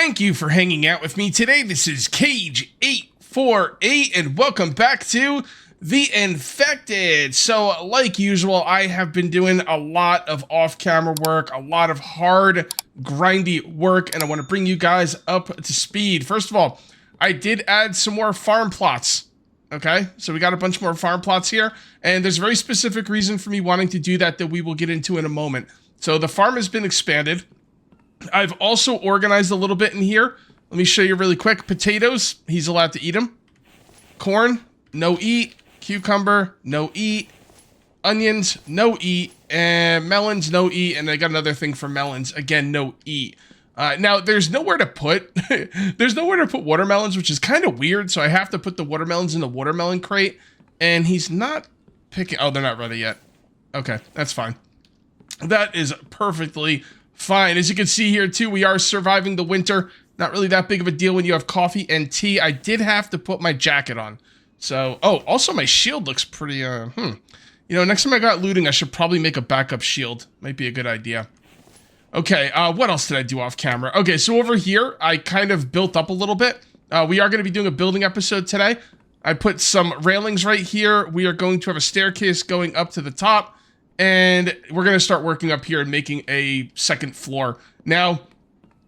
Thank you for hanging out with me today. This is Cage848, and welcome back to The Infected. So, like usual, I have been doing a lot of off-camera work, a lot of hard, grindy work, and I want to bring you guys up to speed. First of all, I did add some more farm plots. Okay, so we got a bunch more farm plots here, and there's a very specific reason for me wanting to do that we will get into in a moment. So the farm has been expanded. I've also organized a little bit in here. Let me show you really quick. Potatoes, he's allowed to eat them. Corn, no eat. Cucumber, no eat. Onions, no eat. And melons, no eat. And I got another thing for melons. Again, no eat. Now, there's nowhere to put watermelons, which is kind of weird. So I have to put the watermelons in the watermelon crate. And he's not picking... Oh, they're not ready yet. Okay, that's fine. That is perfectly fine. As you can see here, too, we are surviving the winter. Not really that big of a deal when you have coffee and tea. I did have to put my jacket on. So, oh, also my shield looks pretty, You know, next time I got looting, I should probably make a backup shield. Might be a good idea. Okay, what else did I do off camera? Okay, so over here, I kind of built up a little bit. We are going to be doing a building episode today. I put some railings right here. We are going to have a staircase going up to the top. And we're going to start working up here and making a second floor. Now,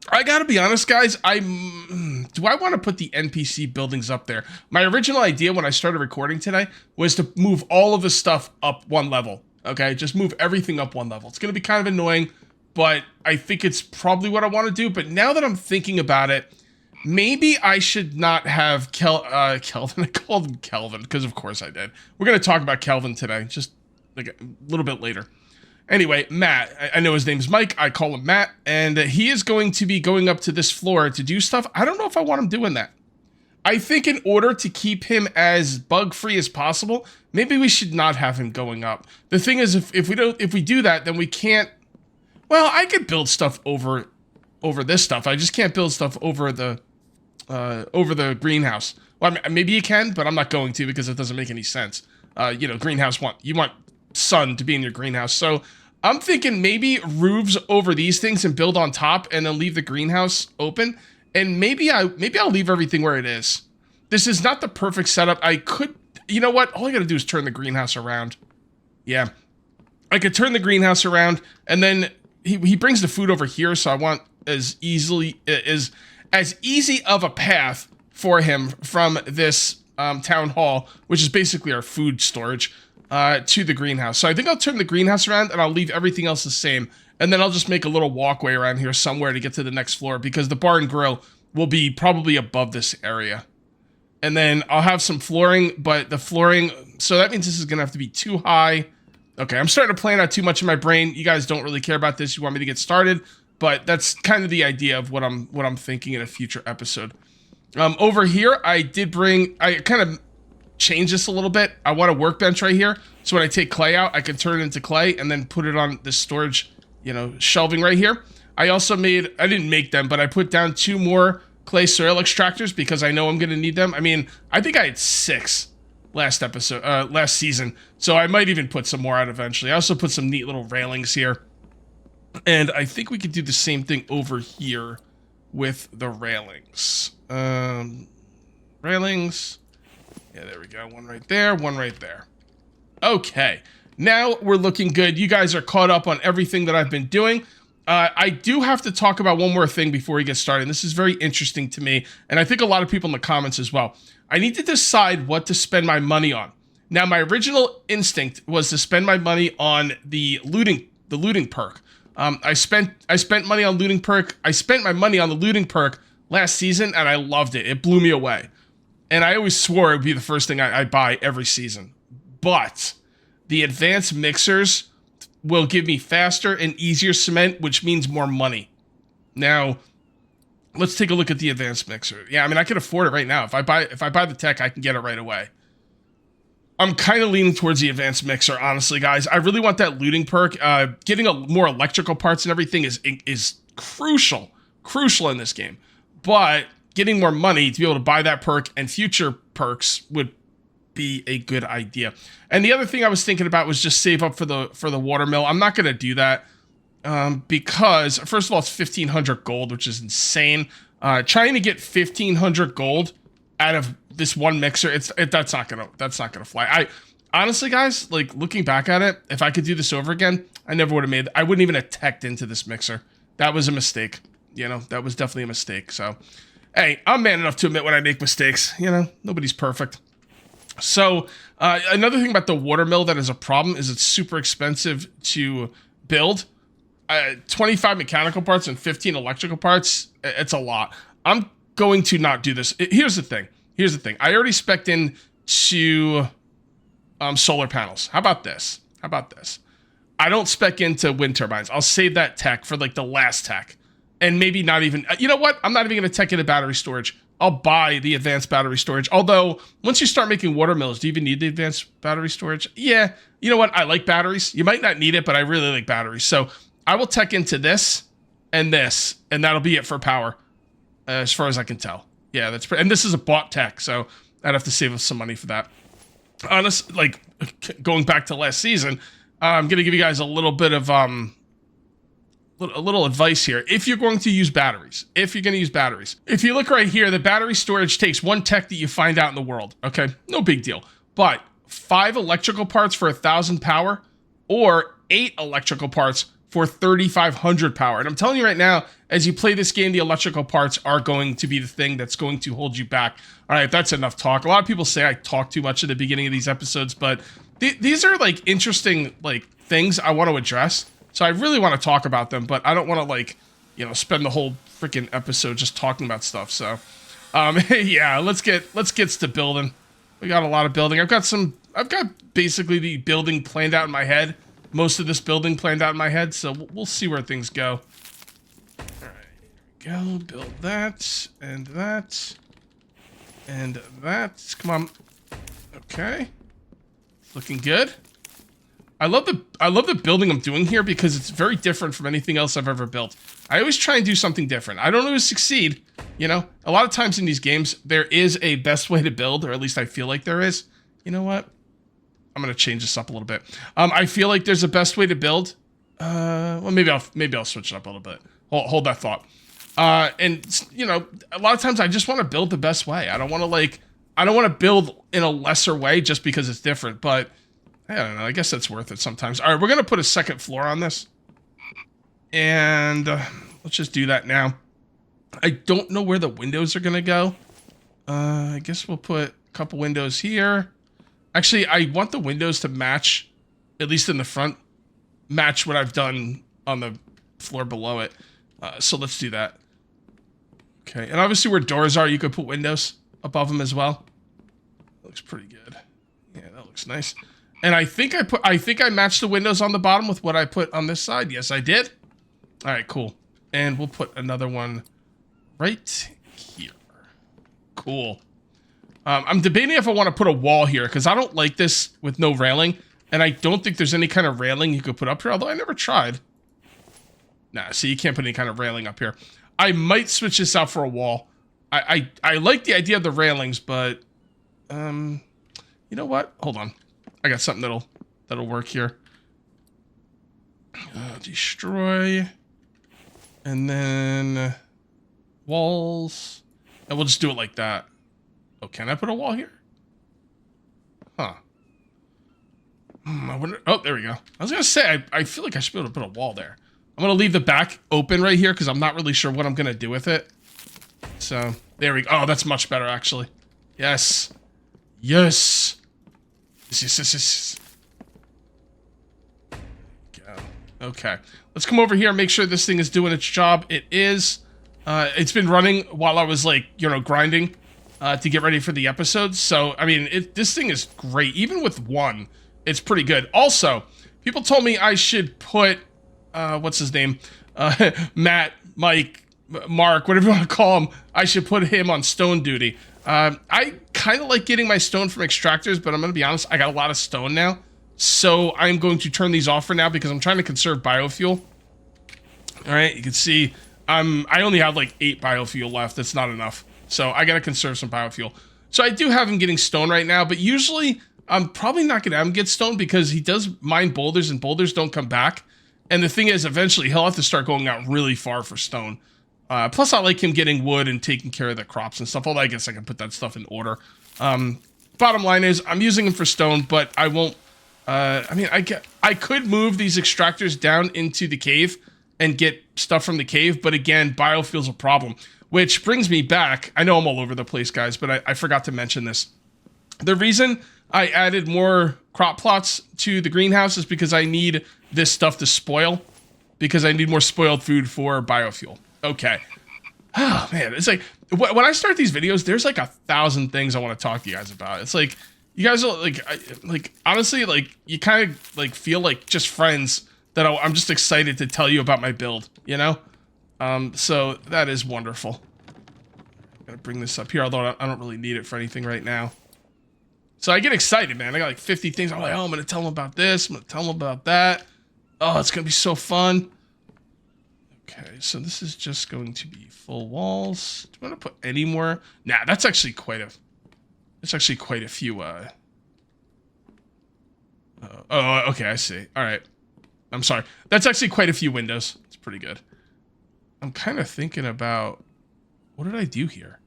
I got to be honest, guys. Do I want to put the NPC buildings up there? My original idea when I started recording today was to move all of the stuff up one level. Okay, just move everything up one level. It's going to be kind of annoying, but I think it's probably what I want to do. But now that I'm thinking about it, maybe I should not have Kelvin. I called him Kelvin because, of course, I did. We're going to talk about Kelvin today. Just like a little bit later. Anyway, Matt, I know his name's Mike, I call him Matt, and he is going to be going up to this floor to do stuff. I don't know if I want him doing that. I think in order to keep him as bug-free as possible, maybe we should not have him going up. The thing is, if we do that, then we can't, well, I could build stuff over this stuff. I just can't build stuff over the greenhouse. Well, I mean, maybe you can, but I'm not going to because it doesn't make any sense. You know, greenhouse you want sun to be in your greenhouse. So I'm thinking maybe roofs over these things and build on top and then leave the greenhouse open. And maybe I'll leave everything where it is. This is not the perfect setup. I could, you know what? All I gotta do is turn the greenhouse around. Yeah. I could turn the greenhouse around and then he brings the food over here. So I want as easy of a path for him from this town hall, which is basically our food storage, to the greenhouse. So I think I'll turn the greenhouse around and I'll leave everything else the same. And then I'll just make a little walkway around here somewhere to get to the next floor because the bar and grill will be probably above this area. And then I'll have some flooring, but the flooring, so that means this is going to have to be too high. Okay, I'm starting to plan out too much in my brain. You guys don't really care about this. You want me to get started, but that's kind of the idea of what I'm thinking in a future episode. Over here, I kind of change this a little bit. I want a workbench right here. So when I take clay out, I can turn it into clay and then put it on this storage, you know, shelving right here. I also I didn't make them, but I put down 2 more clay soil extractors because I know I'm going to need them. I mean, I think I had 6 last season. So I might even put some more out eventually. I also put some neat little railings here. And I think we could do the same thing over here with the railings. Railings. Yeah, there we go. One right there, one right there. Okay, now we're looking good. You guys are caught up on everything that I've been doing. I do have to talk about one more thing before we get started. This is very interesting to me, and I think a lot of people in the comments as well. I need to decide what to spend my money on. Now, my original instinct was to spend my money on the looting perk. I spent money on looting perk. I spent my money on the looting perk last season, and I loved it. It blew me away. And I always swore it would be the first thing I buy every season. But the advanced mixers will give me faster and easier cement, which means more money. Now, let's take a look at the advanced mixer. Yeah, I mean, I can afford it right now. If I buy the tech, I can get it right away. I'm kind of leaning towards the advanced mixer, honestly, guys. I really want that looting perk. Getting more electrical parts and everything is crucial in this game. But getting more money to be able to buy that perk and future perks would be a good idea. And the other thing I was thinking about was just save up for the watermill. I'm not going to do that. because first of all, it's 1,500 gold, which is insane. Trying to get 1,500 gold out of this one mixer, that's not gonna fly. I honestly, guys, like looking back at it, if I could do this over again, I never would have I wouldn't even have teched into this mixer. That was a mistake. You know, that was definitely a mistake. So, hey, I'm man enough to admit when I make mistakes. You know, nobody's perfect. So, another thing about the watermill that is a problem is it's super expensive to build. 25 mechanical parts and 15 electrical parts, it's a lot. I'm going to not do this. Here's the thing. I already spec'd in to solar panels. How about this? I don't spec into wind turbines. I'll save that tech for like the last tech. And maybe not even, you know what? I'm not even going to tech into battery storage. I'll buy the advanced battery storage. Although, once you start making water mills, do you even need the advanced battery storage? Yeah. You know what? I like batteries. You might not need it, but I really like batteries. So, I will tech into this, and that'll be it for power, as far as I can tell. Yeah, that's and this is a bought tech, so I'd have to save us some money for that. Honestly, like, going back to last season, I'm going to give you guys a little bit of, a little advice here. If you're going to use batteries, if you look right here, the battery storage takes one tech that you find out in the world, okay? No big deal. But 5 electrical parts for 1,000 power, or 8 electrical parts for 3,500 power. And I'm telling you right now, as you play this game, the electrical parts are going to be the thing that's going to hold you back. All right, that's enough talk. A lot of people say I talk too much at the beginning of these episodes, but these are like interesting like things I want to address. So I really want to talk about them, but I don't want to like, you know, spend the whole freaking episode just talking about stuff. So, yeah, let's get to building. We got a lot of building. I've got basically the building planned out in my head. Most of this building planned out in my head, so we'll see where things go. All right, here we go. Build that, and that, and that. Come on. Okay. Looking good. I love the building I'm doing here because it's very different from anything else I've ever built. I always try and do something different. I don't always succeed, you know? A lot of times in these games, there is a best way to build, or at least I feel like there is. You know what? I'm gonna change this up a little bit. I feel like there's a best way to build. Well, maybe I'll switch it up a little bit. Hold that thought. And you know, a lot of times I just want to build the best way. I don't want to build in a lesser way just because it's different. But I don't know. I guess that's worth it sometimes. All right, we're gonna put a second floor on this, and let's just do that now. I don't know where the windows are gonna go. I guess we'll put a couple windows here. Actually, I want the windows to match, at least in the front, match what I've done on the floor below it. So let's do that. Okay, and obviously where doors are, you could put windows above them as well. Looks pretty good. Yeah, that looks nice. And I think I matched the windows on the bottom with what I put on this side. Yes, I did. All right, cool. And we'll put another one right here. Cool. I'm debating if I want to put a wall here, because I don't like this with no railing, and I don't think there's any kind of railing you could put up here, although I never tried. Nah, see, you can't put any kind of railing up here. I might switch this out for a wall. I like the idea of the railings, but, you know what? Hold on. I got something that'll work here. Destroy. And then walls. And we'll just do it like that. Oh, can I put a wall here? Huh. I wonder. Oh, there we go. I was going to say, I feel like I should be able to put a wall there. I'm going to leave the back open right here because I'm not really sure what I'm going to do with it. So, there we go. Oh, that's much better, actually. Yes. Yes. Yes. Go. Okay. Let's come over here and make sure this thing is doing its job. It is. It's been running while I was, like, you know, grinding. To get ready for the episodes. So, I mean, this thing is great. Even with one, it's pretty good. Also, people told me I should put, what's his name? Matt, Mike, Mark, whatever you want to call him. I should put him on stone duty. I kind of like getting my stone from extractors, but I'm going to be honest, I got a lot of stone now. So, I'm going to turn these off for now because I'm trying to conserve biofuel. All right, you can see I only have like 8 biofuel left. That's not enough. So I gotta conserve some biofuel. So I do have him getting stone right now, but usually I'm probably not gonna have him get stone because he does mine boulders and boulders don't come back. And the thing is, eventually he'll have to start going out really far for stone. Plus, I like him getting wood and taking care of the crops and stuff. Although I guess I can put that stuff in order. Bottom line is, I'm using him for stone, but I won't. I mean, I could move these extractors down into the cave and get stuff from the cave, but again, biofuel's a problem. Which brings me back. I know I'm all over the place, guys, but I forgot to mention this. The reason I added more crop plots to the greenhouse is because I need this stuff to spoil. Because I need more spoiled food for biofuel. Okay. Oh, man. It's like, when I start these videos, there's like 1,000 things I want to talk to you guys about. It's like, you guys are like, honestly, like, you kind of like feel like just friends that I'm just excited to tell you about my build, you know? So that is wonderful. I'm gonna bring this up here, although I don't really need it for anything right now. So I get excited, man. I got like 50 things. I'm like, oh, I'm gonna tell them about this. I'm gonna tell them about that. Oh, it's gonna be so fun. Okay, so this is just going to be full walls. Do you want to put any more? Nah, that's actually quite a. It's actually quite a few. Oh, okay, I see. All right. I'm sorry. That's actually quite a few windows. It's pretty good. I'm kind of thinking about, what did I do here?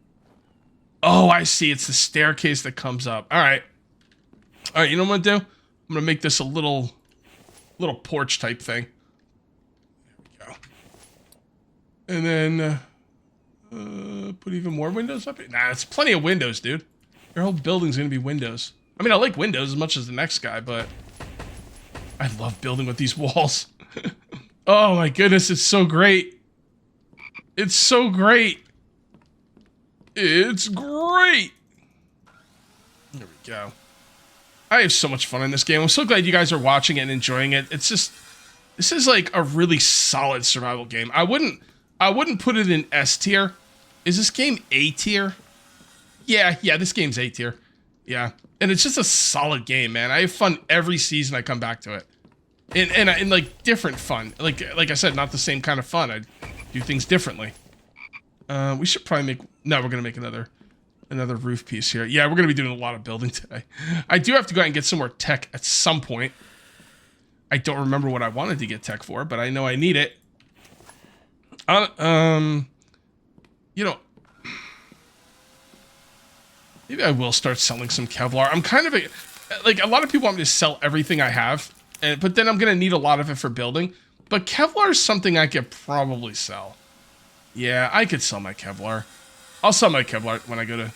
Oh, I see. It's the staircase that comes up. All right. All right, you know what I'm going to do? I'm going to make this a little porch type thing. There we go. And then put even more windows up here. Nah, it's plenty of windows, dude. Your whole building's going to be windows. I mean, I like windows as much as the next guy, but I love building with these walls. Oh my goodness, it's so great. It's so great. It's great. There we go. I have so much fun in this game. I'm so glad you guys are watching it and enjoying it. It's just, this is like a really solid survival game. I wouldn't put it in S tier. Is this game A tier? Yeah, this game's A tier. Yeah. And it's just a solid game, man. I have fun every season I come back to it. And like different fun. Like I said, not the same kind of fun. I do things differently. We should probably make, no, we're gonna make another roof piece here. Yeah, we're gonna be doing a lot of building today. I do have to go out and get some more tech at some point. I don't remember what I wanted to get tech for, but I know I need it. You know, maybe I will start selling some Kevlar. I'm kind of like, a lot of people want me to sell everything I have, but then I'm gonna need a lot of it for building. But Kevlar is something I could probably sell. Yeah, I could sell my Kevlar. I'll sell my Kevlar when I go to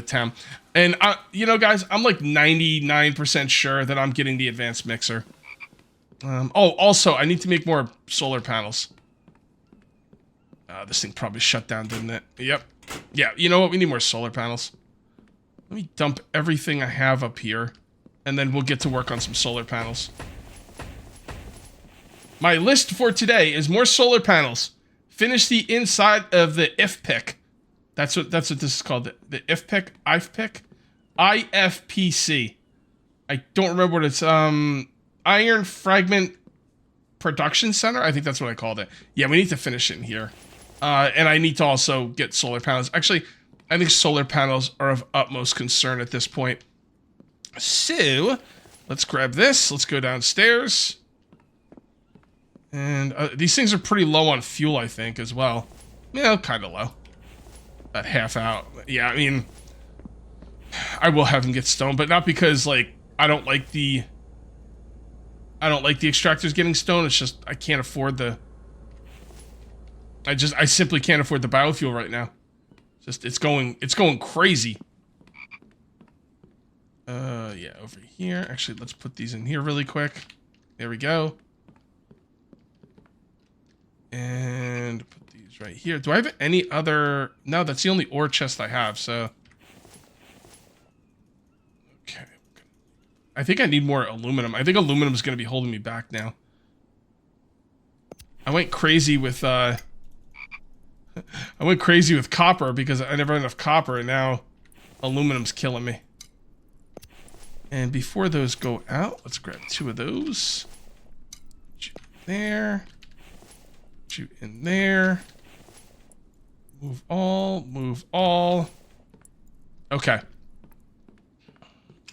town. And you know, guys, I'm like 99% sure that I'm getting the advanced mixer. Oh, also, I need to make more solar panels. This thing probably shut down, didn't it? Yep. Yeah, you know what? We need more solar panels. Let me dump everything I have up here, and then we'll get to work on some solar panels. My list for today is more solar panels. Finish the inside of the if pick. That's what this is called. The if pick, IFPC. I don't remember what it's. Iron Fragment Production Center. I think that's what I called it. Yeah, we need to finish it in here. And I need to also get solar panels. Actually, I think solar panels are of utmost concern at this point. So, let's grab this. Let's go downstairs. And these things are pretty low on fuel, I think, as well. Yeah, kind of low. About half out. Yeah, I mean, I will have them get stone, but not because, like, I don't like the extractors getting stone. It's just I can't afford the. I simply can't afford the biofuel right now. It's going crazy. Yeah, over here. Actually, let's put these in here really quick. There we go. And put these right here. Do I have any other? No, that's the only ore chest I have, so. Okay. I think I need more aluminum. I think aluminum is going to be holding me back now. I went crazy with copper because I never had enough copper, and now aluminum's killing me. And before those go out, let's grab 2 of those. Shoot there. Shoot in there. Move all. Okay.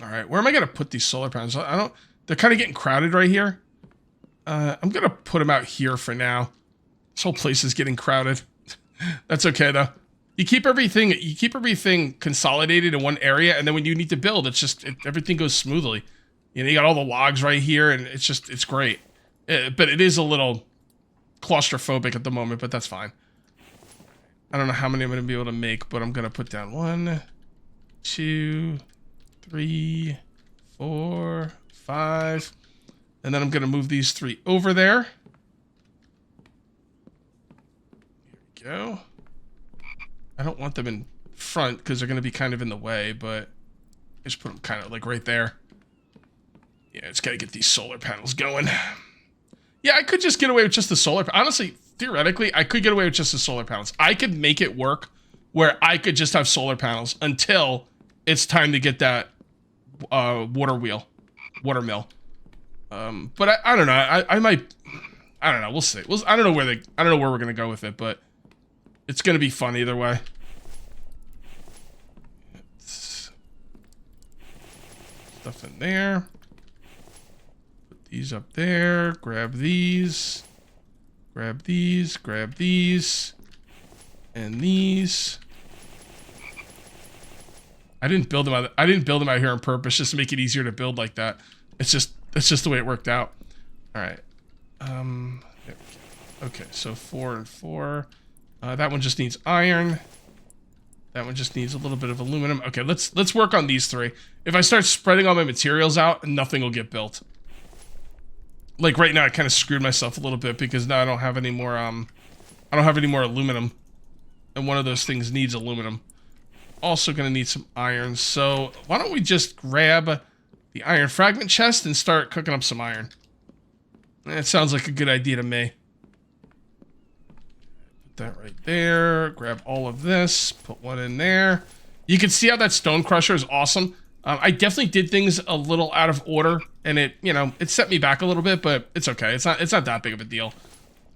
All right, where am I going to put these solar panels? They're kind of getting crowded right here. I'm gonna put them out here for now. This whole place is getting crowded. That's okay though. You keep everything consolidated in one area, and then when you need to build, everything goes smoothly. You know, you got all the logs right here, and it's great. But it is a little claustrophobic at the moment, but that's fine. I don't know how many I'm gonna be able to make, but I'm gonna put down 1, 2, 3, 4, 5, and then I'm gonna move these 3 over there. Here we go. I don't want them in front because they're going to be kind of in the way, but I just put them kind of like right there. Yeah, it's got to get these solar panels going. Yeah, I could just get away with just the solar. Honestly, theoretically, I could get away with just the solar panels. I could make it work where I could just have solar panels until it's time to get that water mill. But I don't know. I might. I don't know. We'll see. I don't know where we're gonna go with it, but it's gonna be fun either way. Stuff in there. Put these up there. Grab these. Grab these. Grab these. And these. I didn't build them out here on purpose just to make it easier to build like that. It's just the way it worked out. All right. There we go. Okay, so 4 and 4. That one just needs iron. That one just needs a little bit of aluminum. Okay, let's work on these 3. If I start spreading all my materials out, nothing will get built. Like right now, I kind of screwed myself a little bit because now I don't have any more aluminum, and one of those things needs aluminum. Also gonna need some iron. So why don't we just grab the iron fragment chest and start cooking up some iron? That sounds like a good idea to me. That right there. Grab all of this. Put one in there. You can see how that stone crusher is awesome. I definitely did things a little out of order, and it set me back a little bit, but it's okay. It's not that big of a deal.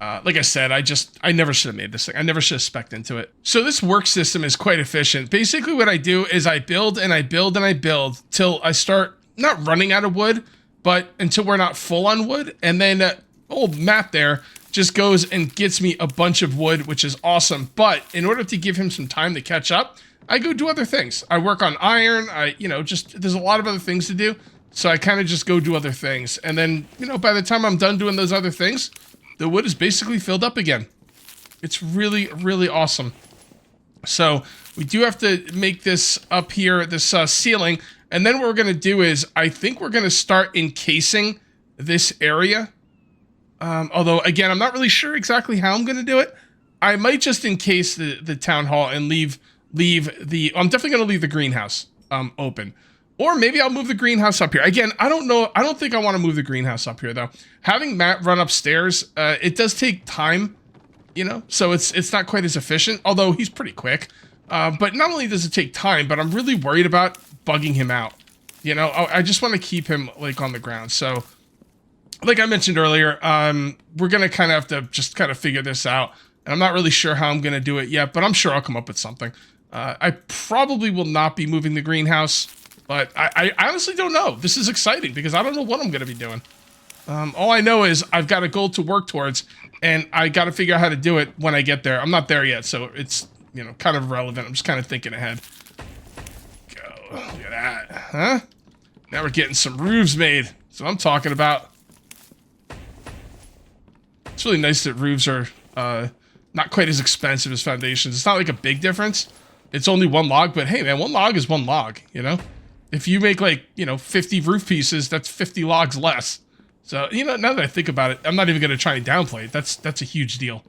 Like I said, I never should have made this thing. I never should have spec'd into it. So this work system is quite efficient. Basically what I do is I build and I build and I build till I start not running out of wood, but until we're not full on wood, and then old Matt there just goes and gets me a bunch of wood, which is awesome. But in order to give him some time to catch up, I go do other things. I work on iron. There's a lot of other things to do. So I kind of just go do other things. And then, by the time I'm done doing those other things, the wood is basically filled up again. It's really, really awesome. So we do have to make this up here, this ceiling. And then what we're going to do is, I think we're going to start encasing this area. Although, again, I'm not really sure exactly how I'm going to do it. I might just encase the town hall and leave I'm definitely going to leave the greenhouse open. Or maybe I'll move the greenhouse up here. Again, I don't know. I don't think I want to move the greenhouse up here, though. Having Matt run upstairs, it does take time, so it's not quite as efficient, although he's pretty quick. But not only does it take time, but I'm really worried about bugging him out. I just want to keep him, like, on the ground. So, like I mentioned earlier, we're going to kind of have to just kind of figure this out. And I'm not really sure how I'm going to do it yet, but I'm sure I'll come up with something. I probably will not be moving the greenhouse, but I honestly don't know. This is exciting because I don't know what I'm going to be doing. All I know is I've got a goal to work towards, and I got to figure out how to do it when I get there. I'm not there yet, so it's, kind of irrelevant. I'm just kind of thinking ahead. Go. Look at that. Huh? Now we're getting some roofs made. That's what I'm talking about. It's really nice that roofs are not quite as expensive as foundations. It's not like a big difference. It's only one log, but hey, man, one log is one log, If you make, 50 roof pieces, that's 50 logs less. So, now that I think about it, I'm not even going to try and downplay it. That's a huge deal.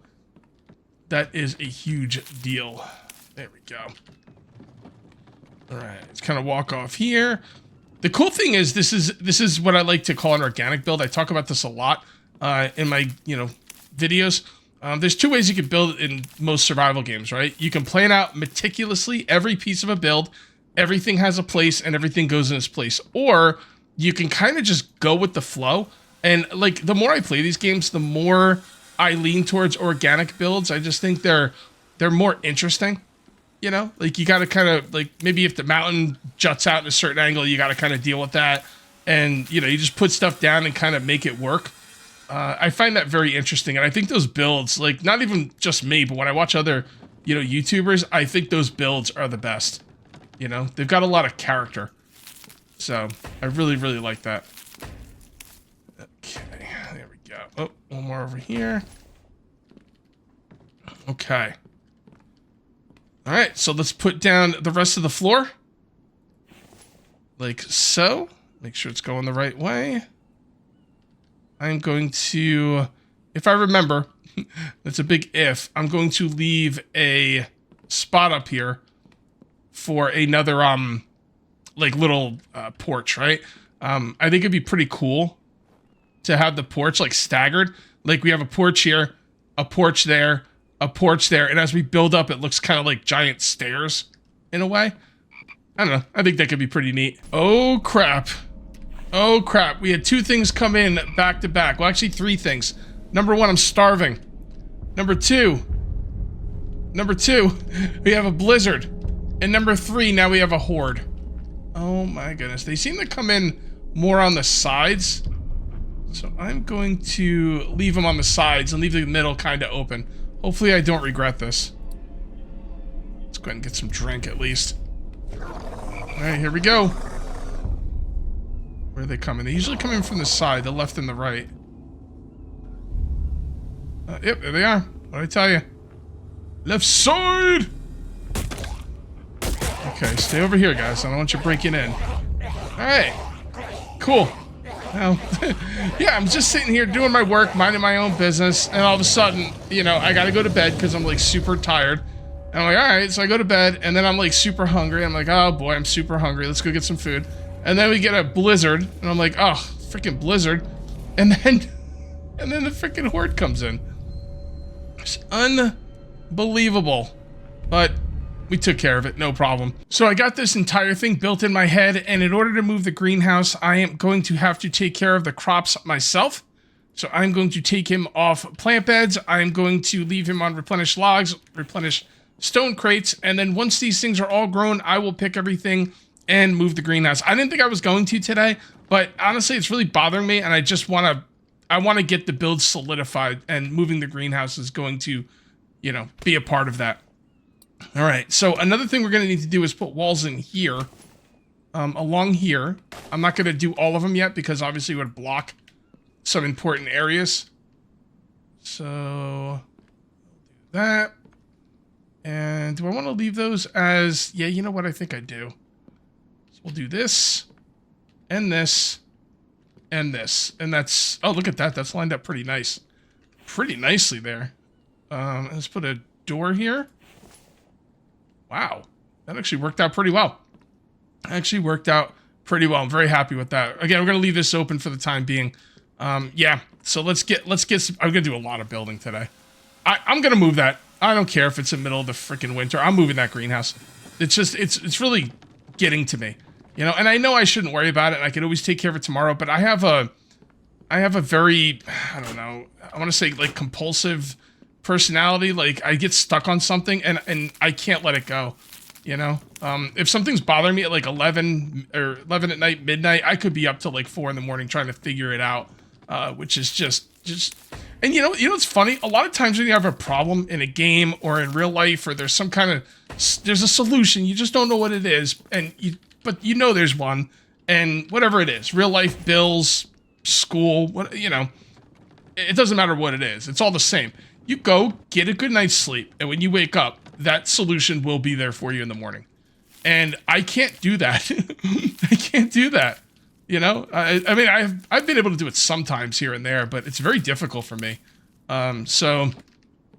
That is a huge deal. There we go. All right, let's kind of walk off here. The cool thing is this is what I like to call an organic build. I talk about this a lot in my, videos. There's 2 ways you can build in most survival games, right? You can plan out meticulously every piece of a build. Everything has a place and everything goes in its place. Or you can kind of just go with the flow. And like the more I play these games, the more I lean towards organic builds. I just think they're more interesting. Like you got to kind of like, maybe if the mountain juts out in a certain angle, you got to kind of deal with that. And, you just put stuff down and kind of make it work. I find that very interesting, and I think those builds, like, not even just me, but when I watch other, you know, YouTubers, I think those builds are the best. You know, they've got a lot of character. So, I really, really like that. Okay, there we go. Oh, one more over here. Okay. Alright, so let's put down the rest of the floor. Like so. Make sure it's going the right way. I'm going to, if I remember, that's a big if, I'm going to leave a spot up here for another, like little porch, right? I think it'd be pretty cool to have the porch like staggered. Like we have a porch here, a porch there, a porch there, and as we build up, it looks kind of like giant stairs in a way. I don't know. I think that could be pretty neat. Oh, crap. Oh, crap. We had 2 things come in back to back. Well, actually 3 things. Number 1, I'm starving. Number 2, we have a blizzard. And number 3, now we have a horde. Oh my goodness. They seem to come in more on the sides. So I'm going to leave them on the sides and leave the middle kind of open. Hopefully I don't regret this. Let's go ahead and get some drink at least. Alright, here we go. Where are they coming? They usually come in from the side, the left and the right. Yep, there they are. What did I tell you? Left side! Okay, stay over here, guys. I don't want you breaking in. Alright. Cool. Well, yeah, I'm just sitting here doing my work, minding my own business, and all of a sudden, you know, I gotta go to bed because I'm, like, super tired. And I'm like, alright, so I go to bed, and then I'm, like, super hungry. I'm like, oh, boy, I'm super hungry. Let's go get some food. And then we get a blizzard, and I'm like, oh, freaking blizzard. And then the freaking horde comes in. It's unbelievable. But we took care of it, no problem. So I got this entire thing built in my head, and in order to move the greenhouse, I am going to have to take care of the crops myself. So I'm going to take him off plant beds. I'm going to leave him on replenished logs, replenish stone crates, and then once these things are all grown, I will pick everything and move the greenhouse. I didn't think I was going to today, but honestly, it's really bothering me, and I just want to get the build solidified, and moving the greenhouse is going to, you know, be a part of that. All right, so another thing we're going to need to do is put walls in here, along here. I'm not going to do all of them yet, because obviously it would block some important areas. So, do that. And do I want to leave those as, yeah, you know what, I think I do. We'll do this, and this, and this. And that's, oh, look at that. That's lined up pretty nice. Pretty nicely there. Let's put a door here. Wow. That actually worked out pretty well. Actually worked out pretty well. I'm very happy with that. Again, we're going to leave this open for the time being. Yeah. So let's get some, I'm going to do a lot of building today. I'm going to move that. I don't care if it's in the middle of the freaking winter. I'm moving that greenhouse. It's just, it's really getting to me. You know, and I know I shouldn't worry about it, and I can always take care of it tomorrow, but I have a very, I don't know, I want to say, like, compulsive personality. Like, I get stuck on something, and I can't let it go, you know? If something's bothering me at, like, 11 at night, midnight, I could be up till, like, 4 in the morning trying to figure it out, which is just, and you know what's funny? A lot of times when you have a problem in a game or in real life, or there's some kind of, there's a solution, you just don't know what it is, but you know there's one, and whatever it is, real life, bills, school, what, you know, it doesn't matter what it is. It's all the same. You go, get a good night's sleep, and when you wake up, that solution will be there for you in the morning. And I can't do that. I can't do that. You know, I mean, I've been able to do it sometimes here and there, but it's very difficult for me. So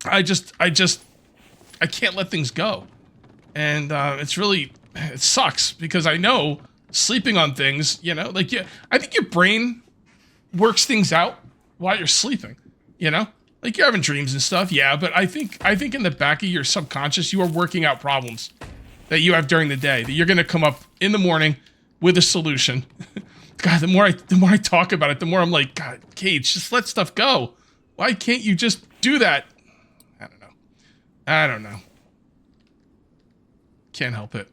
I can't let things go. And it's really, it sucks because I know sleeping on things, you know, like, yeah, I think your brain works things out while you're sleeping, you know, like you're having dreams and stuff. Yeah. But I think in the back of your subconscious, you are working out problems that you have during the day that you're going to come up in the morning with a solution. God, the more I talk about it, the more I'm like, God, Cage, just let stuff go. Why can't you just do that? I don't know. Can't help it.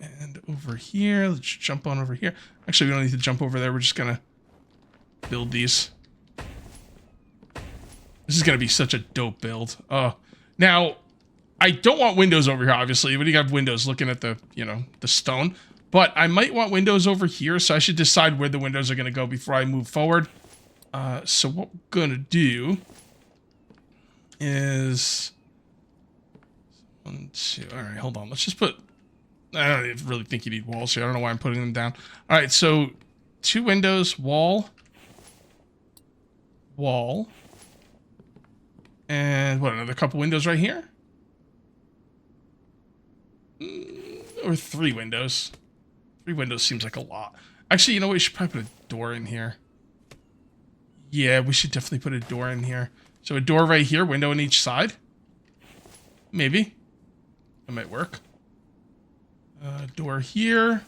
And over here, let's jump on over here. Actually, we don't need to jump over there. We're just gonna build these. This is going to be such a dope build. Now, I don't want windows over here, obviously. When you have windows looking at the, you know, the stone. But I might want windows over here, so I should decide where the windows are going to go before I move forward. So what we're going to do is... 1, 2... Alright, hold on. Let's just put... I don't really think you need walls here. I don't know why I'm putting them down. Alright, so 2 windows, wall, wall, and what, another couple windows right here? Or 3 windows. 3 windows seems like a lot. Actually, you know what? We should probably put a door in here. Yeah, we should definitely put a door in here. So a door right here, window on each side. Maybe. That might work. Door here.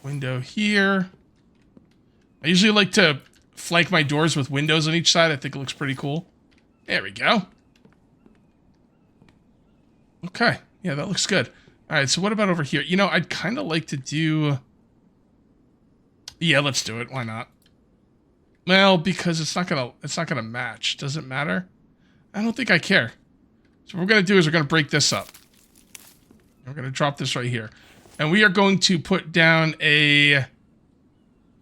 Window here. I usually like to flank my doors with windows on each side. I think it looks pretty cool. There we go. Okay. Yeah, that looks good. All right, so what about over here? You know, I'd kind of like to do... Yeah, let's do it. Why not? Well, because it's not gonna match. Does it matter? I don't think I care. So what we're gonna do is we're gonna break this up. We're gonna drop this right here. And we are going to put down a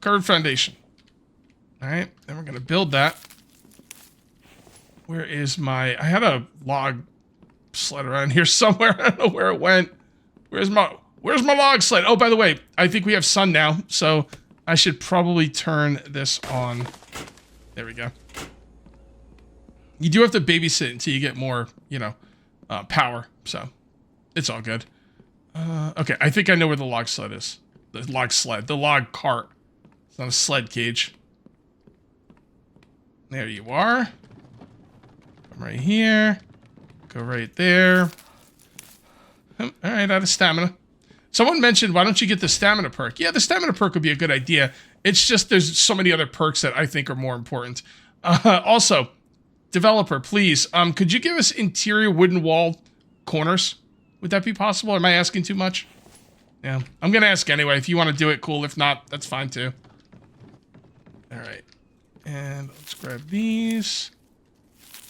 curved foundation. Alright, then we're gonna build that. Where is my... I had a log sled around here somewhere. I don't know where it went. Where's my log sled? Oh, by the way, I think we have sun now, so I should probably turn this on. There we go. You do have to babysit until you get more, you know, power, so it's all good. Okay, I think I know where the log sled is. The log cart. It's not a sled cage. There you are. Come right here. Go right there. All right, out of stamina. Someone mentioned, why don't you get the stamina perk? Yeah, the stamina perk would be a good idea. It's just there's so many other perks that I think are more important. Also, developer, please, could you give us interior wooden wall corners? Would that be possible? Am I asking too much? Yeah, I'm going to ask anyway. If you want to do it, cool. If not, that's fine too. All right. And let's grab these.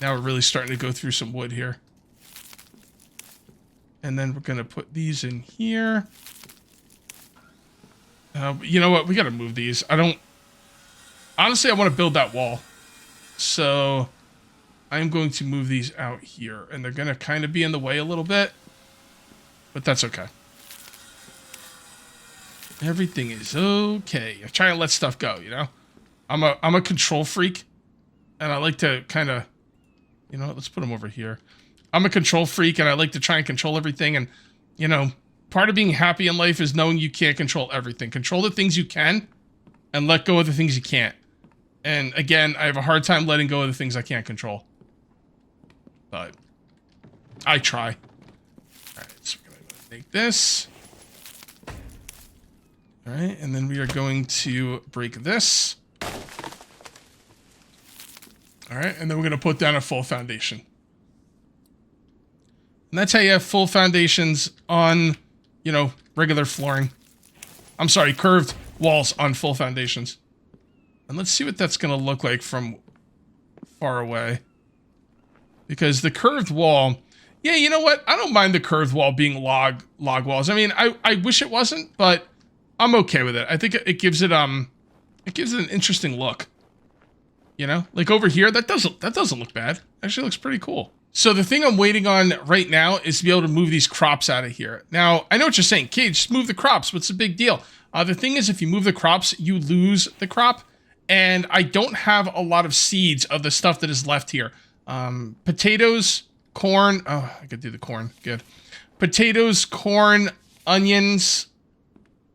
Now we're really starting to go through some wood here. And then we're going to put these in here. You know what? We got to move these. Honestly, I want to build that wall. So I'm going to move these out here. And they're going to kind of be in the way a little bit. But that's okay. Everything is okay. I try and let stuff go, you know? I'm a control freak. And I like to kind of... You know what? Let's put them over here. I'm a control freak, and I like to try and control everything. And, you know, part of being happy in life is knowing you can't control everything. Control the things you can, and let go of the things you can't. And, again, I have a hard time letting go of the things I can't control. But I try. All right, so we're going to make this. All right, and then we are going to break this. All right, and then we're going to put down a full foundation. And that's how you have full foundations on, you know, regular flooring. I'm sorry, curved walls on full foundations. And let's see what that's going to look like from far away. Because the curved wall... Yeah, you know what? I don't mind the curved wall being log walls. I mean, I wish it wasn't, but I'm okay with it. I think it gives it an interesting look. You know, like over here, that doesn't look bad. Actually looks pretty cool. So the thing I'm waiting on right now is to be able to move these crops out of here. Now, I know what you're saying, Cage, just move the crops. What's the big deal? The thing is, if you move the crops, you lose the crop. And I don't have a lot of seeds of the stuff that is left here. Potatoes, corn. Oh, I could do the corn. Good. Potatoes, corn, onions.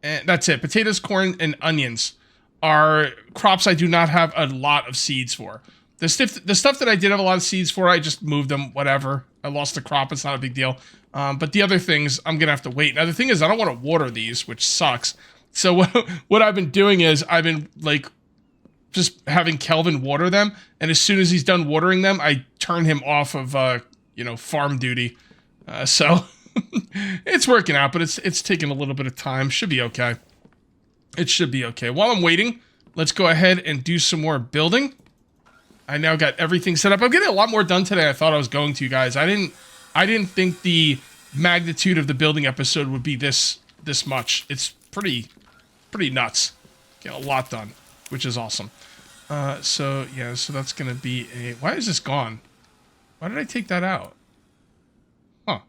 And that's it. Potatoes, corn, and onions are crops I do not have a lot of seeds for. The stuff that I did have a lot of seeds for, I just moved them, whatever. I lost the crop, it's not a big deal. But the other things, I'm going to have to wait. Now, the thing is, I don't want to water these, which sucks. So what I've been doing is, I've been, like, just having Kelvin water them. And as soon as he's done watering them, I turn him off of, you know, farm duty. So it's working out, but it's taking a little bit of time. Should be okay. It should be okay. While I'm waiting, let's go ahead and do some more building. I now got everything set up. I'm getting a lot more done today than I thought I was going to, guys. I didn't think the magnitude of the building episode would be this much. It's pretty nuts. Get a lot done, which is awesome. So that's gonna be a. Why is this gone? Why did I take that out? Huh.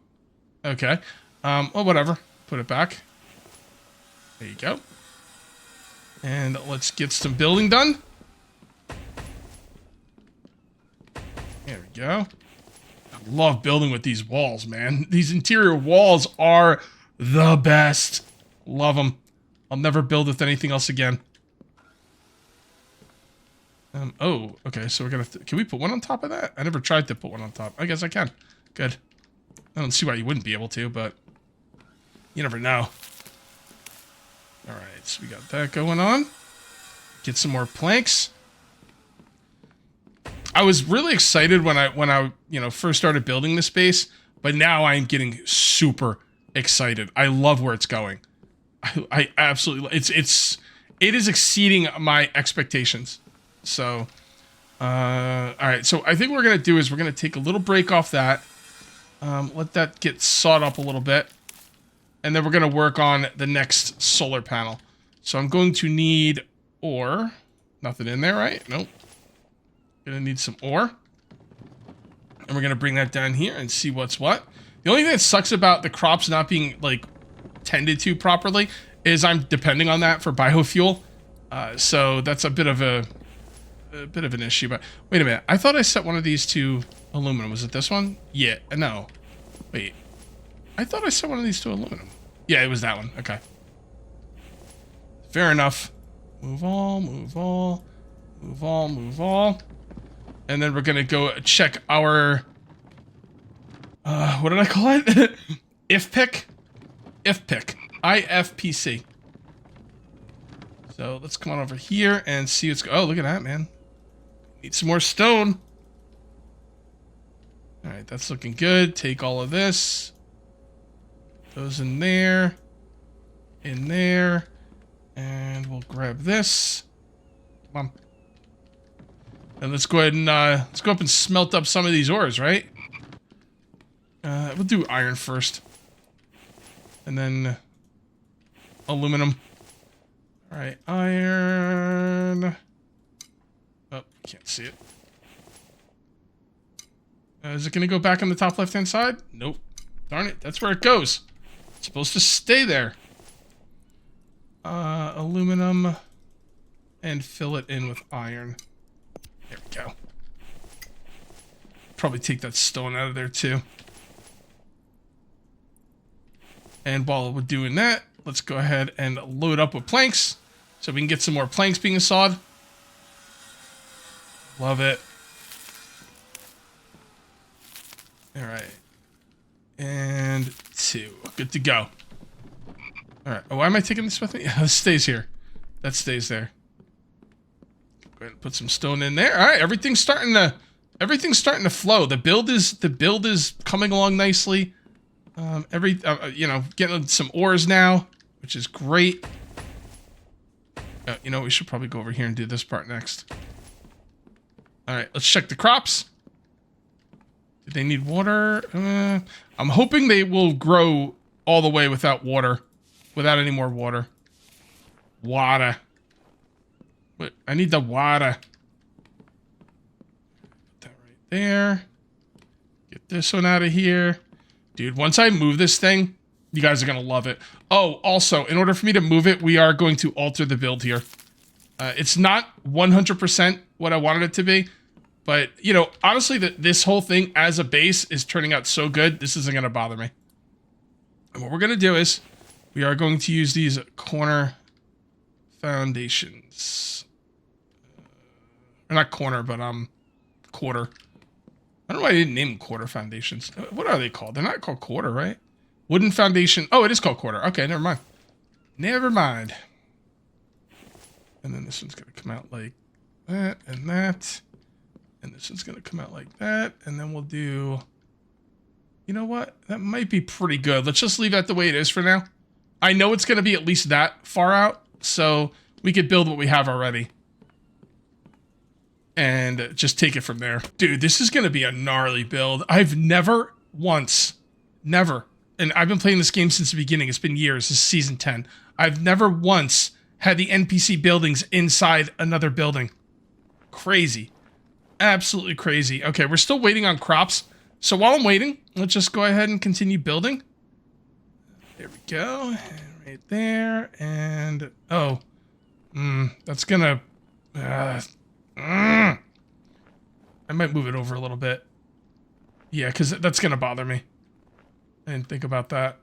Okay. Well, whatever. Put it back. There you go. And let's get some building done. There we go. I love building with these walls, man. These interior walls are the best. Love them. I'll never build with anything else again. Oh, okay, so we're gonna... Can we put one on top of that? I never tried to put one on top. I guess I can. Good. I don't see why you wouldn't be able to, but... You never know. Alright, so we got that going on. Get some more planks. I was really excited when I first started building this base, but now I'm getting super excited. I love where it's going. I absolutely... It is exceeding my expectations. So, alright, so I think what we're going to do is we're going to take a little break off that. Let that get sawed up a little bit. And then we're going to work on the next solar panel. So I'm going to need ore. Nothing in there, right? Nope. Going to need some ore. And we're going to bring that down here and see what's what. The only thing that sucks about the crops not being, like, tended to properly is I'm depending on that for biofuel. So that's a bit of an issue. But wait a minute. I thought I set one of these to aluminum. Was it this one? Yeah. No. Wait. I thought I set one of these to aluminum. Yeah, it was that one. Okay. Fair enough. Move all, move all, move all, move all. And then we're going to go check our... what did I call it? IFPC. IFPC. IFPC. So let's come on over here and see what's... Oh, look at that, man. Need some more stone. Alright, that's looking good. Take all of this. Those in there. In there. And we'll grab this. Come on. And let's go ahead and let's go up and smelt up some of these ores, right? We'll do iron first. And then aluminum. Alright, iron. Oh, can't see it. Is it going to go back on the top left-hand side? Nope. Darn it, that's where it goes. It's supposed to stay there. Aluminum. And fill it in with iron. There we go. Probably take that stone out of there too. And while we're doing that, let's go ahead and load up with planks so we can get some more planks being sawed. Love it. Alright. And 2. Good to go. Alright. Oh, why am I taking this with me? Yeah, this stays here. That stays there. Go ahead and put some stone in there. Alright, everything's starting to flow. The build is coming along nicely. Getting some ores now, which is great. We should probably go over here and do this part next. Alright, let's check the crops. Do they need water? I'm hoping they will grow all the way without water. Without any more water. Water. Wait, I need the water. Put that right there. Get this one out of here. Dude, once I move this thing, you guys are going to love it. Oh, also, in order for me to move it, we are going to alter the build here. It's not 100% what I wanted it to be. But, honestly, this whole thing as a base is turning out so good, this isn't going to bother me. And what we're going to do is, we are going to use these corner foundations. Or not corner, but, quarter. I don't know why I didn't name them quarter foundations. What are they called? They're not called quarter, right? Wooden foundation. Oh, it is called quarter. Okay, never mind. Never mind. And then this one's going to come out like that and that. And this one's going to come out like that. And then we'll do... You know what? That might be pretty good. Let's just leave that the way it is for now. I know it's going to be at least that far out. So we could build what we have already. and just take it from there. Dude, this is going to be a gnarly build. I've never once, never, and I've been playing this game since the beginning. It's been years. This is season 10. I've never once had the NPC buildings inside another building. Crazy. Absolutely crazy. Okay, we're still waiting on crops. So while I'm waiting, let's just go ahead and continue building. There we go. Right there. And, oh. That's gonna... I might move it over a little bit. Yeah, because that's gonna bother me. I didn't think about that.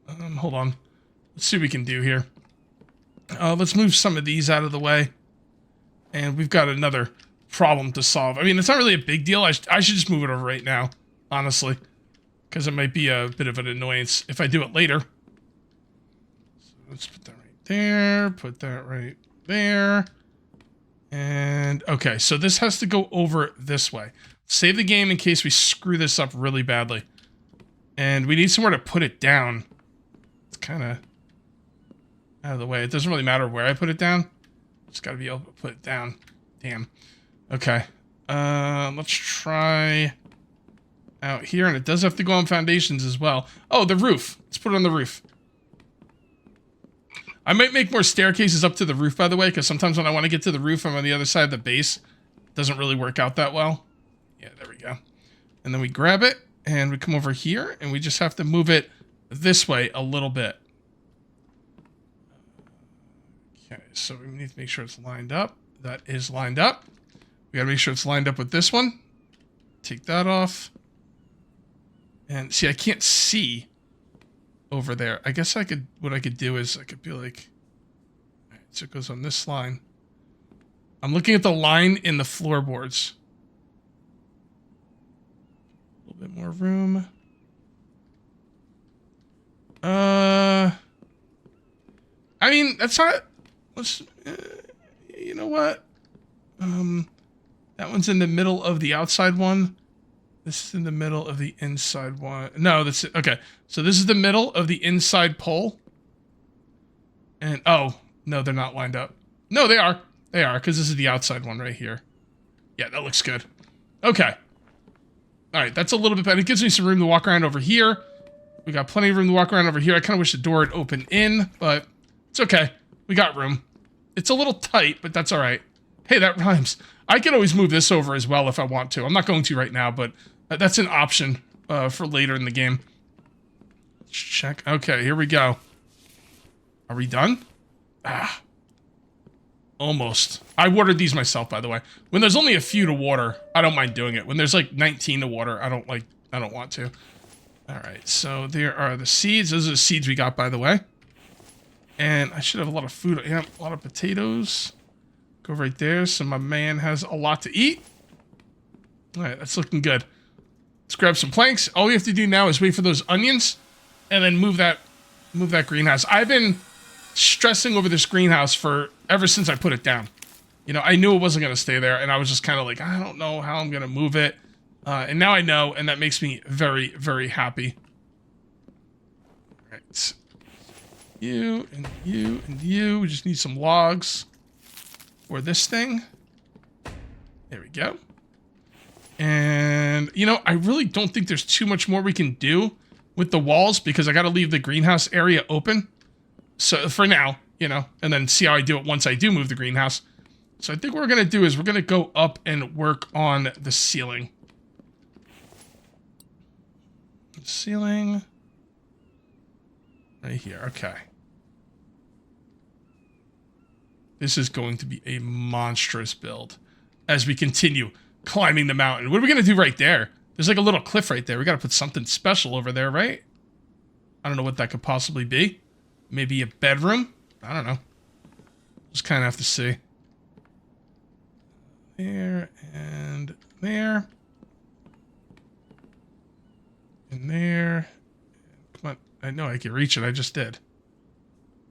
Hold on. Let's see what we can do here. Let's move some of these out of the way. And we've got another problem to solve. I mean, it's not really a big deal. I should just move it over right now, honestly. Because it might be a bit of an annoyance if I do it later. So let's put that right there. Put that right there. And, okay, so this has to go over this way. Save the game in case we screw this up really badly. And we need somewhere to put it down. It's kind of out of the way. It doesn't really matter where I put it down. Just got to be able to put it down. Damn. Okay. Let's try out here. And it does have to go on foundations as well. Oh, the roof. Let's put it on the roof. I might make more staircases up to the roof, by the way, because sometimes when I want to get to the roof, I'm on the other side of the base. It doesn't really work out that well. Yeah, there we go. And then we grab it, and we come over here, and we just have to move it this way a little bit. Okay, so we need to make sure it's lined up. That is lined up. We gotta make sure it's lined up with this one. Take that off. And see, I can't see over there. I guess what I could do is I could be like, all right, so it goes on this line. I'm looking at the line in the floorboards. A little bit more room. I mean, that's not, let's, you know what? That one's in the middle of the outside one. This is in the middle of the inside one. No, that's it. Okay. So this is the middle of the inside pole. And, oh, no, they're not lined up. No, they are. They are, because this is the outside one right here. Yeah, that looks good. Okay. All right, that's a little bit better. It gives me some room to walk around over here. We got plenty of room to walk around over here. I kind of wish the door would open in, but it's okay. We got room. It's a little tight, but that's all right. Hey, that rhymes. I can always move this over as well if I want to. I'm not going to right now, but that's an option for later in the game. Let's check. Okay, here we go. Are we done? Ah. Almost. I watered these myself, by the way. When there's only a few to water, I don't mind doing it. When there's like 19 to water, I don't want to. All right, so there are the seeds. Those are the seeds we got, by the way. And I should have a lot of food. Yeah, a lot of potatoes. Go right there. So my man has a lot to eat. All right, that's looking good. Let's grab some planks. All we have to do now is wait for those onions and then move that greenhouse. I've been stressing over this greenhouse ever since I put it down. You know, I knew it wasn't going to stay there, and I was just kind of like, I don't know how I'm going to move it. And now I know, and that makes me very, very happy. All right. You, and you, and you. We just need some logs for this thing. There we go. And, you know, I really don't think there's too much more we can do with the walls because I got to leave the greenhouse area open. So, for now, you know, and then see how I do it once I do move the greenhouse. So I think what we're going to do is we're going to go up and work on the ceiling. Ceiling. Right here. Okay. This is going to be a monstrous build as we continue climbing the mountain. What are we going to do right there? There's like a little cliff right there. We got to put something special over there, right? I don't know what that could possibly be. Maybe a bedroom? I don't know. Just kind of have to see. There and there. And there. Come on. I know I can reach it. I just did.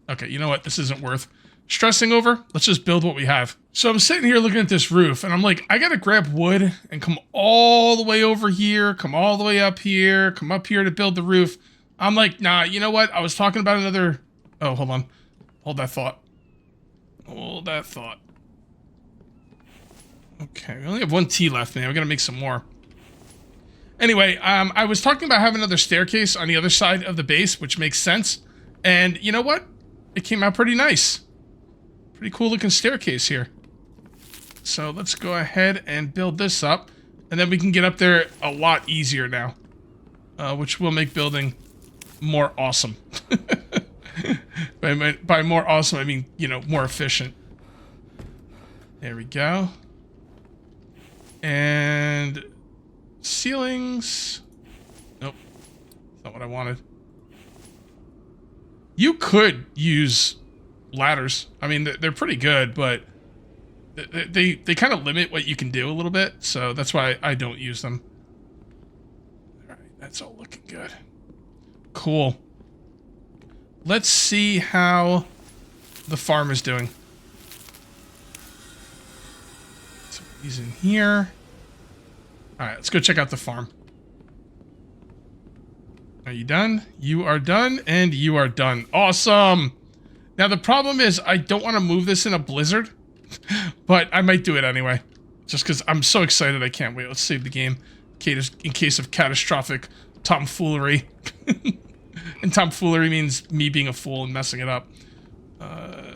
Okay, you know what? This isn't worth stressing over. Let's just build what we have. So I'm sitting here looking at this roof, and I'm like, I gotta grab wood and come all the way over here, come all the way up here, come up here to build the roof. I'm like, nah, you know what? I was talking about another... Oh, hold on. Hold that thought. Hold that thought. Okay, we only have 1 tea left, man. We gotta make some more. Anyway, I was talking about having another staircase on the other side of the base, which makes sense. And you know what? It came out pretty nice. Pretty cool looking staircase here. So let's go ahead and build this up. And then we can get up there a lot easier now. Which will make building more awesome. By more awesome, I mean, you know, more efficient. There we go. And ceilings. Nope. That's not what I wanted. You could use ladders. I mean, they're pretty good, but they kind of limit what you can do a little bit. So that's why I don't use them. All right, that's all looking good. Cool. Let's see how the farm is doing. So he's in here. All right, let's go check out the farm. Are you done? You are done, and you are done. Awesome! Now, the problem is I don't want to move this in a blizzard, but I might do it anyway. Just because I'm so excited, I can't wait. Let's save the game in case of catastrophic tomfoolery. And tomfoolery means me being a fool and messing it up.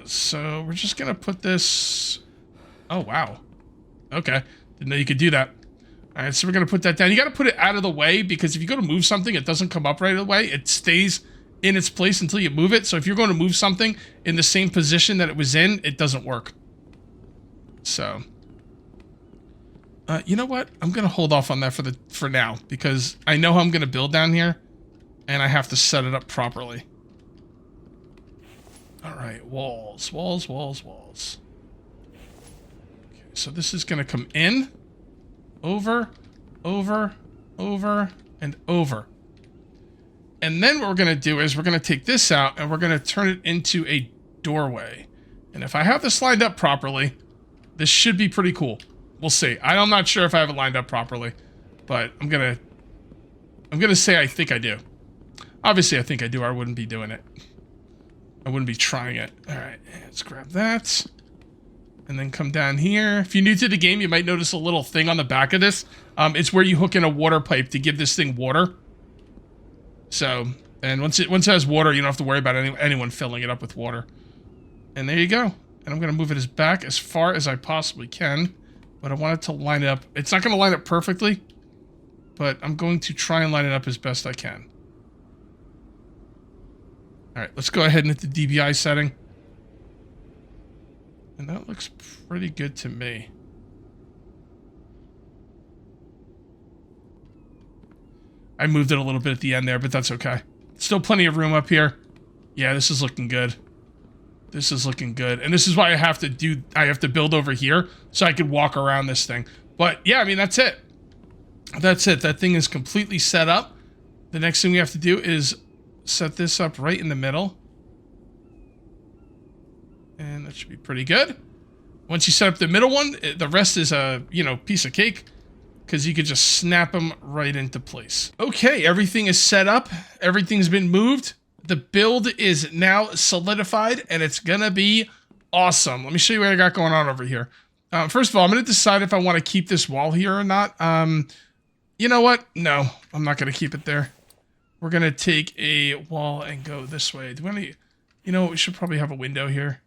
So we're just going to put this... Oh, wow. Okay. Didn't know you could do that. All right, so we're going to put that down. You got to put it out of the way, because if you go to move something, it doesn't come up right away. It stays in its place until you move it. So if you're going to move something in the same position that it was in, it doesn't work. So, you know what? I'm going to hold off on that for now, because I know how I'm going to build down here, and I have to set it up properly. All right, walls, walls, walls, walls. Okay, so this is going to come in. Over, over, over, and over. And then what we're going to do is we're going to take this out and we're going to turn it into a doorway. And if I have this lined up properly, this should be pretty cool. We'll see. I'm not sure if I have it lined up properly, but I'm going to say I think I do. Obviously, I think I do, or I wouldn't be doing it. I wouldn't be trying it. All right, let's grab that. And then come down here. If you're new to the game, you might notice a little thing on the back of this. It's where you hook in a water pipe to give this thing water. So, and once it has water, you don't have to worry about anyone filling it up with water. And there you go. And I'm going to move it back as far as I possibly can. But I want it to line it up. It's not going to line up perfectly, but I'm going to try and line it up as best I can. All right, let's go ahead and hit the DBI setting. And that looks pretty good to me. I moved it a little bit at the end there, but that's okay. Still plenty of room up here. Yeah, this is looking good. This is looking good. And this is why I have to build over here so I could walk around this thing. But yeah, I mean, that's it. That's it. That thing is completely set up. The next thing we have to do is set this up right in the middle. And that should be pretty good. Once you set up the middle one, the rest is a, piece of cake, because you could just snap them right into place. Okay, everything is set up. Everything's been moved. The build is now solidified, and it's gonna be awesome. Let me show you what I got going on over here. First of all, I'm gonna decide if I want to keep this wall here or not. You know what? No, I'm not gonna keep it there. We're gonna take a wall and go this way. Do we want to, we should probably have a window here.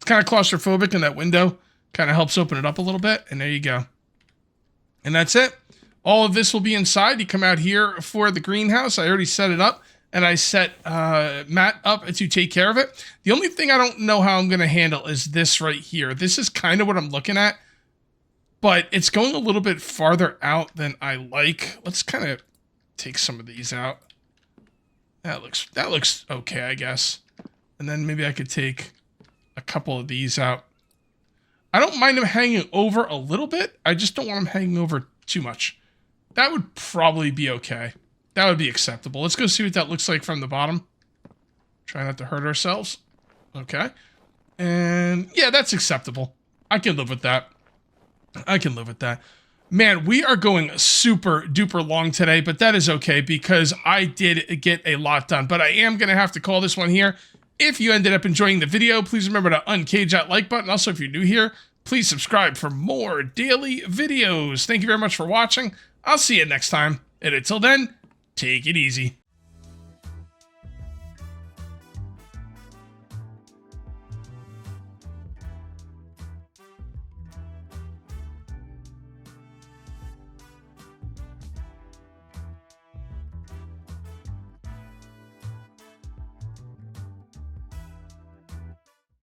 Kind of claustrophobic, and that window kind of helps open it up a little bit, and there you go. And that's it. All of this will be inside. You come out here for the greenhouse. I already set it up, and I set Matt up to take care of it. The only thing I don't know how I'm going to handle is this right here. This is kind of what I'm looking at, but it's going a little bit farther out than I like. Let's kind of take some of these out. That looks okay, I guess. And then maybe I could take a couple of these out. I don't mind them hanging over a little bit. I just don't want them hanging over too much. That would probably be okay. That would be acceptable. Let's go see what that looks like from the bottom. Try not to hurt ourselves. Okay. And yeah, that's acceptable. I can live with that. I can live with that. Man, we are going super duper long today, but that is okay because I did get a lot done. But I am going to have to call this one here. If you ended up enjoying the video, please remember to uncage that like button. Also, if you're new here, Please subscribe for more daily videos. Thank you very much for watching. I'll see you next time. And until then, take it easy.